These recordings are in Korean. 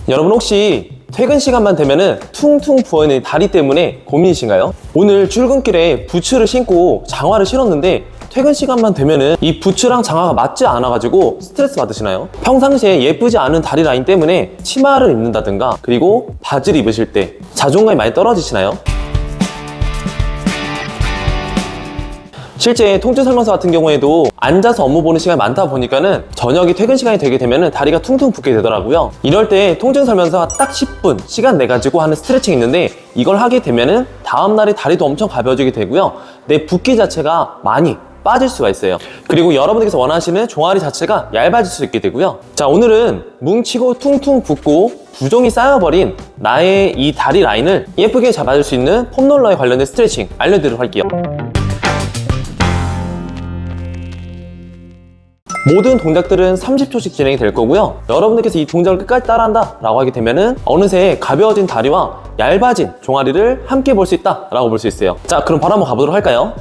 여러분 혹시 퇴근 시간만 되면은 퉁퉁 부어있는 다리 때문에 고민이신가요? 오늘 출근길에 부츠를 신고 장화를 신었는데 퇴근 시간만 되면은 이 부츠랑 장화가 맞지 않아가지고 스트레스 받으시나요? 평상시에 예쁘지 않은 다리 라인 때문에 치마를 입는다든가 그리고 바지를 입으실 때 자존감이 많이 떨어지시나요? 실제 통증 설명서 같은 경우에도 앉아서 업무 보는 시간이 많다 보니까는 저녁이 퇴근 시간이 되게 되면은 다리가 퉁퉁 붓게 되더라고요. 이럴 때 통증 설명서가 딱 10분 시간 내 가지고 하는 스트레칭이 있는데 이걸 하게 되면은 다음날에 다리도 엄청 가벼워지게 되고요. 내 붓기 자체가 많이 빠질 수가 있어요. 그리고 여러분들께서 원하시는 종아리 자체가 얇아질 수 있게 되고요. 자, 오늘은 뭉치고 퉁퉁 붓고 부종이 쌓여버린 나의 이 다리 라인을 예쁘게 잡아줄 수 있는 폼롤러에 관련된 스트레칭 알려드리도록 할게요. 모든 동작들은 30초씩 진행이 될 거고요. 여러분들께서 이 동작을 끝까지 따라한다 라고 하게 되면은 어느새 가벼워진 다리와 얇아진 종아리를 함께 볼 수 있다 라고 볼 수 있어요. 자, 그럼 바로 한번 가보도록 할까요?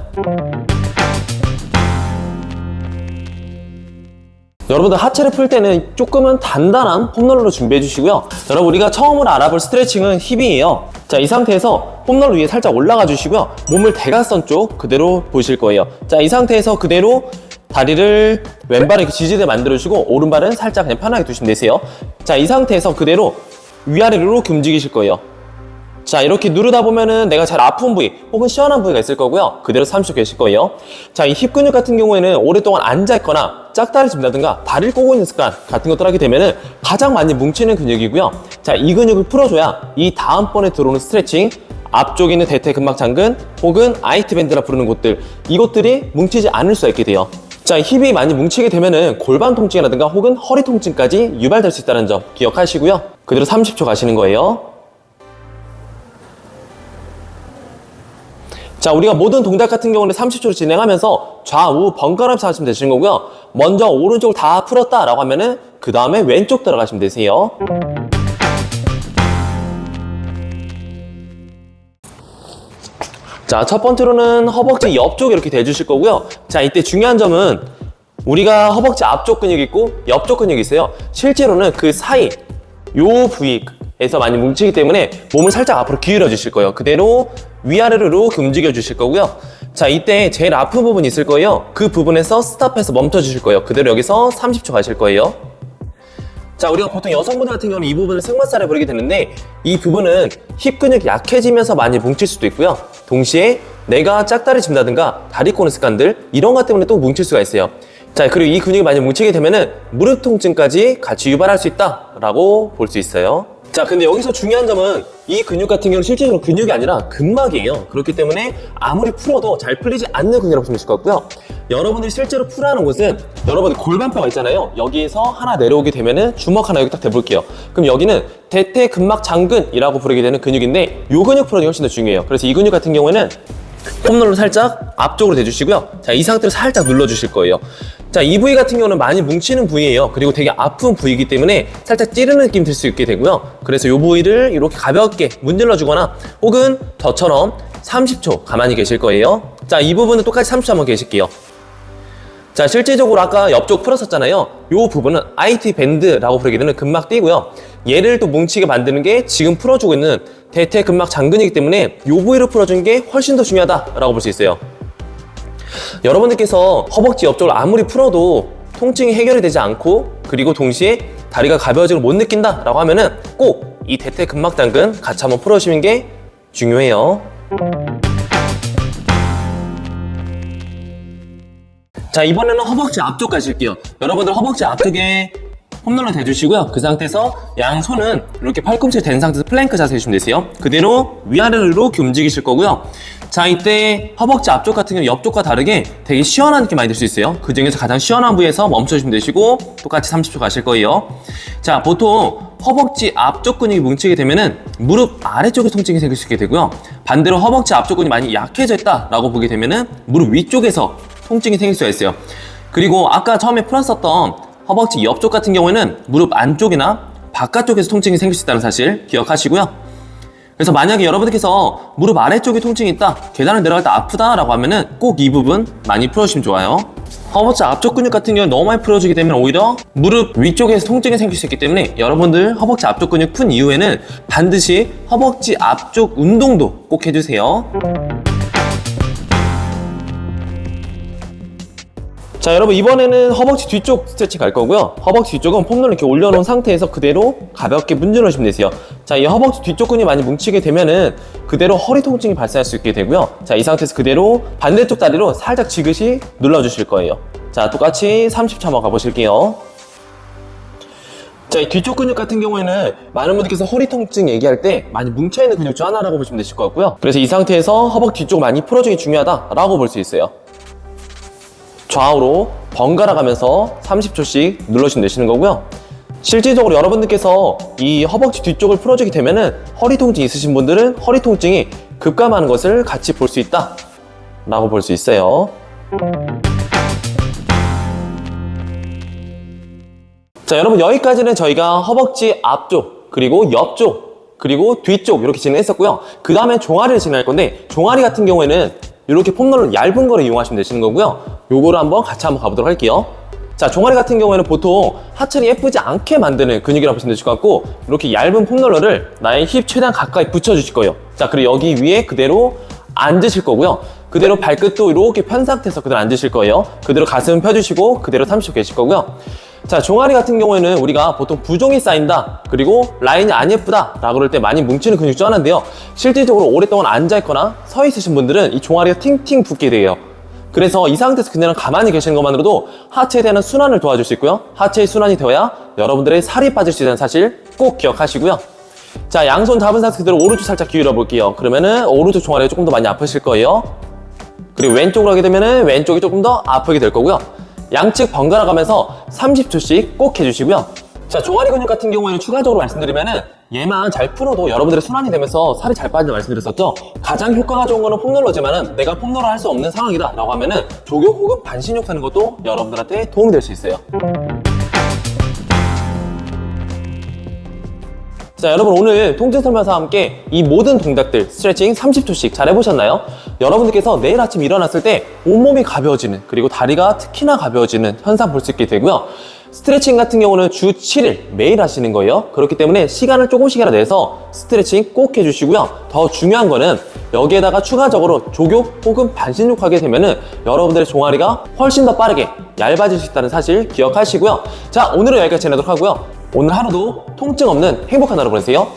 여러분들 하체를 풀 때는 조금은 단단한 폼롤러로 준비해 주시고요. 여러분 우리가 처음으로 알아볼 스트레칭은 힙이에요. 자, 이 상태에서 폼롤러 위에 살짝 올라가 주시고요. 몸을 대각선 쪽 그대로 보실 거예요. 자, 이 상태에서 그대로 다리를 왼발을 지지대 만들어 주시고 오른발은 살짝 그냥 편하게 두시면 되세요. 자, 이 상태에서 그대로 위아래로 이렇게 움직이실 거예요. 자, 이렇게 누르다 보면은 내가 잘 아픈 부위 혹은 시원한 부위가 있을 거고요. 그대로 30초 계실 거예요. 자, 이 힙 근육 같은 경우에는 오랫동안 앉아 있거나 짝다리 짚는다든가 다리를 꼬고 있는 습관 같은 것들 하게 되면은 가장 많이 뭉치는 근육이고요. 자, 이 근육을 풀어줘야 이 다음번에 들어오는 스트레칭, 앞쪽에 있는 대퇴 근막 장근 혹은 IT 밴드라 부르는 곳들, 이것들이 뭉치지 않을 수 있게 돼요. 자, 힙이 많이 뭉치게 되면은 골반 통증이라든가 혹은 허리 통증까지 유발될 수 있다는 점 기억하시고요. 그대로 30초 가시는 거예요. 자, 우리가 모든 동작 같은 경우는 30초로 진행하면서 좌우 번갈아가면서 하시면 되시는 거고요. 먼저 오른쪽을 다 풀었다 라고 하면은 그 다음에 왼쪽 들어가시면 되세요. 자, 첫 번째로는 허벅지 옆쪽에 이렇게 대주실 거고요. 자, 이때 중요한 점은 우리가 허벅지 앞쪽 근육이 있고 옆쪽 근육이 있어요. 실제로는 그 사이 요 부위에서 많이 뭉치기 때문에 몸을 살짝 앞으로 기울여 주실 거예요. 그대로 위아래로 이렇게 움직여 주실 거고요. 자, 이때 제일 아픈 부분이 있을 거예요. 그 부분에서 스탑해서 멈춰 주실 거예요. 그대로 여기서 30초 가실 거예요. 자, 우리가 보통 여성분들 같은 경우는 이 부분을 승마살에 부르게 되는데 이 부분은 힙 근육이 약해지면서 많이 뭉칠 수도 있고요. 동시에 내가 짝다리 짚는다든가 다리 꼬는 습관들 이런 것 때문에 또 뭉칠 수가 있어요. 자, 그리고 이 근육이 많이 뭉치게 되면은 무릎 통증까지 같이 유발할 수 있다라고 볼 수 있어요. 자, 근데 여기서 중요한 점은 이 근육 같은 경우는 실제로 근육이 아니라 근막이에요. 그렇기 때문에 아무리 풀어도 잘 풀리지 않는 근육이라고 보시면 되실 것 같고요. 여러분들이 실제로 풀어야 하는 곳은 여러분들 골반뼈가 있잖아요. 여기에서 하나 내려오게 되면은 주먹 하나 여기 딱 대볼게요. 그럼 여기는 대퇴 근막 장근이라고 부르게 되는 근육인데 이 근육 풀어주기 훨씬 더 중요해요. 그래서 이 근육 같은 경우에는 폼롤러 살짝 앞쪽으로 대주시고요. 자, 이 상태로 살짝 눌러주실 거예요. 자, 이 부위 같은 경우는 많이 뭉치는 부위예요. 그리고 되게 아픈 부위이기 때문에 살짝 찌르는 느낌 들 수 있게 되고요. 그래서 이 부위를 이렇게 가볍게 문질러 주거나 혹은 저처럼 30초 가만히 계실 거예요. 자, 이 부분은 똑같이 30초 한번 계실게요. 자, 실제적으로 아까 옆쪽 풀었었잖아요. 이 부분은 IT 밴드라고 부르게 되는 근막띠고요. 얘를 또 뭉치게 만드는 게 지금 풀어주고 있는 대퇴 근막 장근이기 때문에 이 부위를 풀어주는 게 훨씬 더 중요하다라고 볼 수 있어요. 여러분들께서 허벅지 옆쪽을 아무리 풀어도 통증이 해결이 되지 않고 그리고 동시에 다리가 가벼워지는 걸 못 느낀다라고 하면은 꼭 이 대퇴 근막 장근 같이 한번 풀어주시는 게 중요해요. 자, 이번에는 허벅지 앞쪽 가실게요. 여러분들 허벅지 앞쪽에 폼롤러 대주시고요. 그 상태에서 양손은 이렇게 팔꿈치를 댄 상태에서 플랭크 자세 해주시면 되세요. 그대로 위아래로 이렇게 움직이실 거고요. 자, 이때 허벅지 앞쪽 같은 경우 옆쪽과 다르게 되게 시원한 느낌 많이 들 수 있어요. 그 중에서 가장 시원한 부위에서 멈춰주시면 되시고 똑같이 30초 가실 거예요. 자, 보통 허벅지 앞쪽 근육이 뭉치게 되면은 무릎 아래쪽에 통증이 생길 수 있게 되고요. 반대로 허벅지 앞쪽 근육이 많이 약해져 있다라고 보게 되면은 무릎 위쪽에서 통증이 생길 수가 있어요. 그리고 아까 처음에 풀었었던 허벅지 옆쪽 같은 경우에는 무릎 안쪽이나 바깥쪽에서 통증이 생길 수 있다는 사실 기억하시고요. 그래서 만약에 여러분들께서 무릎 아래쪽에 통증이 있다, 계단을 내려갈 때 아프다 라고 하면은 꼭 이 부분 많이 풀어주시면 좋아요. 허벅지 앞쪽 근육 같은 경우는 너무 많이 풀어주기 때문에 오히려 무릎 위쪽에서 통증이 생길 수 있기 때문에 여러분들 허벅지 앞쪽 근육 푼 이후에는 반드시 허벅지 앞쪽 운동도 꼭 해주세요. 자, 여러분 이번에는 허벅지 뒤쪽 스트레칭 갈 거고요. 허벅지 뒤쪽은 폼롤러 이렇게 올려놓은 상태에서 그대로 가볍게 문질러주시면 되세요. 자, 이 허벅지 뒤쪽 근이 많이 뭉치게 되면은 그대로 허리 통증이 발생할 수 있게 되고요. 자, 이 상태에서 그대로 반대쪽 다리로 살짝 지그시 눌러주실 거예요. 자, 똑같이 30초 한번 가보실게요. 자, 이 뒤쪽 근육 같은 경우에는 많은 분들께서 허리 통증 얘기할 때 많이 뭉쳐있는 근육 중 하나라고 보시면 되실 것 같고요. 그래서 이 상태에서 허벅지 뒤쪽 많이 풀어주기 중요하다라고 볼 수 있어요. 좌우로 번갈아 가면서 30초씩 눌러주시면 되시는 거고요. 실질적으로 여러분들께서 이 허벅지 뒤쪽을 풀어주게 되면은 허리 통증이 있으신 분들은 허리 통증이 급감하는 것을 같이 볼 수 있다 라고 볼 수 있어요. 자, 여러분 여기까지는 저희가 허벅지 앞쪽 그리고 옆쪽 그리고 뒤쪽 이렇게 진행했었고요. 그 다음에 종아리를 진행할 건데 종아리 같은 경우에는 이렇게 폼롤러 얇은 거를 이용하시면 되시는 거고요. 요거를 한번 같이 한번 가보도록 할게요. 자, 종아리 같은 경우에는 보통 하체를 예쁘지 않게 만드는 근육이라고 보시면 되실 것 같고 이렇게 얇은 폼롤러를 나의 힙 최대한 가까이 붙여주실 거예요. 자, 그리고 여기 위에 그대로 앉으실 거고요. 그대로 발끝도 이렇게 편 상태에서 그대로 앉으실 거예요. 그대로 가슴 펴주시고 그대로 30초 계실 거고요. 자, 종아리 같은 경우에는 우리가 보통 부종이 쌓인다 그리고 라인이 안 예쁘다 라고 그럴 때 많이 뭉치는 근육 중 하나인데요. 실질적으로 오랫동안 앉아있거나 서 있으신 분들은 이 종아리가 팅팅 붓게 돼요. 그래서 이 상태에서 그냥 가만히 계시는 것만으로도 하체에 대한 순환을 도와줄 수 있고요. 하체의 순환이 되어야 여러분들의 살이 빠질 수 있다는 사실 꼭 기억하시고요. 자, 양손 잡은 상태 그대로 오른쪽 살짝 기울여 볼게요. 그러면은 오른쪽 종아리가 조금 더 많이 아프실 거예요. 그리고 왼쪽으로 하게 되면은 왼쪽이 조금 더 아프게 될 거고요. 양측 번갈아 가면서 30초씩 꼭 해주시고요. 자, 종아리 근육 같은 경우에는 추가적으로 말씀드리면은 얘만 잘 풀어도 여러분들의 순환이 되면서 살이 잘 빠진다고 말씀드렸었죠. 가장 효과가 좋은 거는 폼롤러지만은 내가 폼롤러 할 수 없는 상황이다 라고 하면은 조교 혹은 반신욕 하는 것도 여러분들한테 도움이 될 수 있어요. 자, 여러분 오늘 통증 설명서와 함께 이 모든 동작들 스트레칭 30초씩 잘 해보셨나요? 여러분들께서 내일 아침 일어났을 때 온몸이 가벼워지는 그리고 다리가 특히나 가벼워지는 현상 볼 수 있게 되고요. 스트레칭 같은 경우는 주 7일 매일 하시는 거예요. 그렇기 때문에 시간을 조금씩이라도 내서 스트레칭 꼭 해주시고요. 더 중요한 거는 여기에다가 추가적으로 족욕 혹은 반신욕 하게 되면은 여러분들의 종아리가 훨씬 더 빠르게 얇아질 수 있다는 사실 기억하시고요. 자, 오늘은 여기까지 진행하도록 하고요. 오늘 하루도 통증 없는 행복한 하루 보내세요.